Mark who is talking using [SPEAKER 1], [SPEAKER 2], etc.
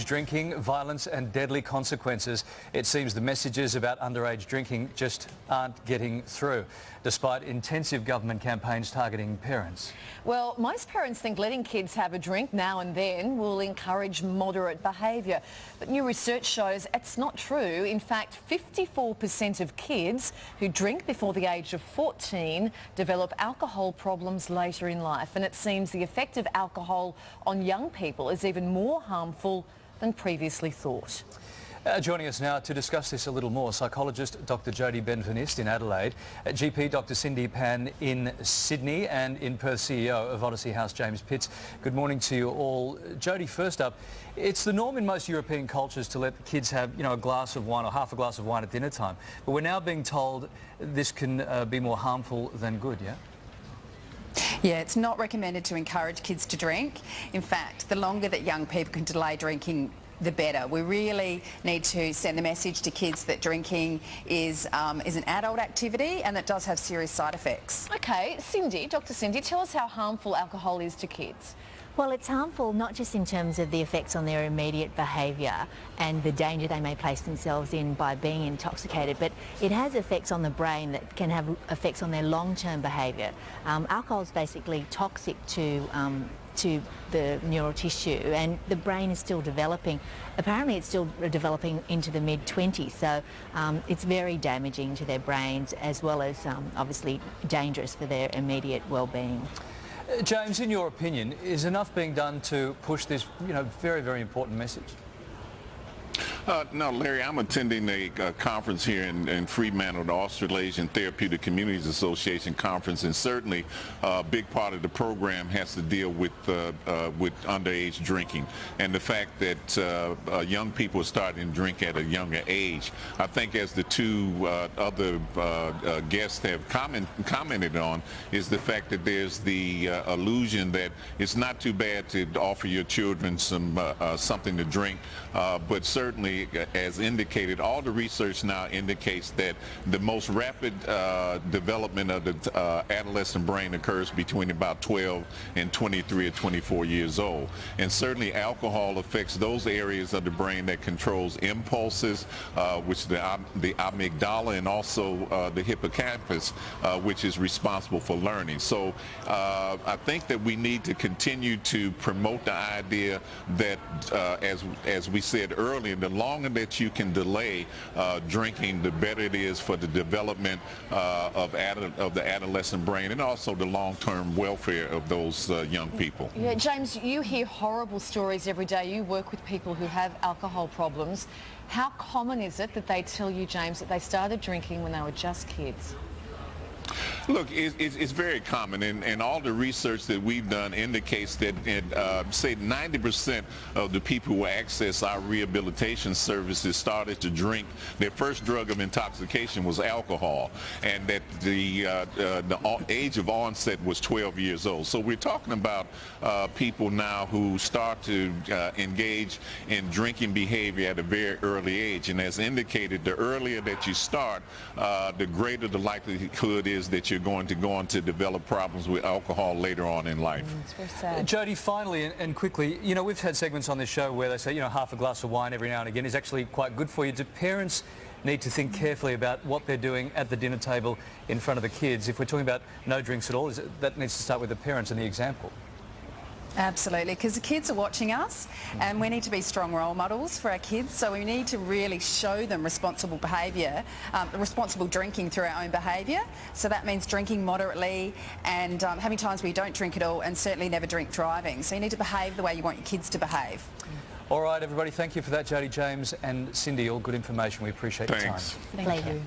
[SPEAKER 1] Drinking, violence and deadly consequences. It seems the messages about underage drinking just aren't getting through, despite intensive government campaigns targeting parents.
[SPEAKER 2] Well, most parents think letting kids have a drink now and then will encourage moderate behaviour. But new research shows it's not true. In fact, 54% of kids who drink before the age of 14 develop alcohol problems later in life. And it seems the effect of alcohol on young people is even more harmful than previously thought.
[SPEAKER 1] Joining us now to discuss this a little more, psychologist Dr Jodie Benveniste in Adelaide, GP Dr Cindy Pan in Sydney, and in Perth CEO of Odyssey House, James Pitts. Good morning to you all. Jodie, first up, it's the norm in most European cultures to let kids have, a glass of wine or half a glass of wine at dinner time. But we're now being told this can be more harmful than good, yeah?
[SPEAKER 3] Yeah, it's not recommended to encourage kids to drink. In fact, the longer that young people can delay drinking, the better. We really need to send the message to kids that drinking is an adult activity and that does have serious side effects.
[SPEAKER 2] OK, Cindy, Dr Cindy, tell us how harmful alcohol is to kids.
[SPEAKER 4] Well, it's harmful not just in terms of the effects on their immediate behaviour and the danger they may place themselves in by being intoxicated, but it has effects on the brain that can have effects on their long-term behaviour. Alcohol is basically toxic to the neural tissue, and the brain is still developing. Apparently it's still developing into the mid-20s, so it's very damaging to their brains, as well as obviously dangerous for their immediate well-being.
[SPEAKER 1] James, in your opinion, is enough being done to push this, very, very important message?
[SPEAKER 5] No, Larry, I'm attending a conference here in Fremantle, the Australasian Therapeutic Communities Association conference, and certainly a big part of the program has to deal with underage drinking and the fact that young people are starting to drink at a younger age. I think, as the two other guests have commented on, is the fact that there's the illusion that it's not too bad to offer your children something to drink, but certainly, as indicated, all the research now indicates that the most rapid development of the adolescent brain occurs between about 12 and 23 or 24 years old. And certainly alcohol affects those areas of the brain that controls impulses, which the amygdala, and also the hippocampus, which is responsible for learning. So I think that we need to continue to promote the idea that, as we said earlier, the longer that you can delay drinking, the better it is for the development of the adolescent brain, and also the long-term welfare of those young people.
[SPEAKER 2] Yeah, James, you hear horrible stories every day. You work with people who have alcohol problems. How common is it that they tell you, James, that they started drinking when they were just kids?
[SPEAKER 5] Look, it's very common, and all the research that we've done indicates that, say, 90% of the people who access our rehabilitation services started to drink. Their first drug of intoxication was alcohol, and that the age of onset was 12 years old. So we're talking about people now who start to engage in drinking behavior at a very early age, and as indicated, the earlier that you start, the greater the likelihood is that you're going to go on to develop problems with alcohol later on in life.
[SPEAKER 2] It's very sad.
[SPEAKER 1] Jodie, finally and quickly, we've had segments on this show where they say, half a glass of wine every now and again is actually quite good for you. Do parents need to think carefully about what they're doing at the dinner table in front of the kids? If we're talking about no drinks at all, that needs to start with the parents and the example.
[SPEAKER 3] Absolutely, because the kids are watching us, and we need to be strong role models for our kids, so we need to really show them responsible behaviour, responsible drinking through our own behaviour. So that means drinking moderately and having times where you don't drink at all, and certainly never drink driving. So you need to behave the way you want your kids to behave.
[SPEAKER 1] All right, everybody, thank you for that, Jodie, James and Cindy. All good information. We appreciate your time.
[SPEAKER 5] Thanks.
[SPEAKER 4] Thank you.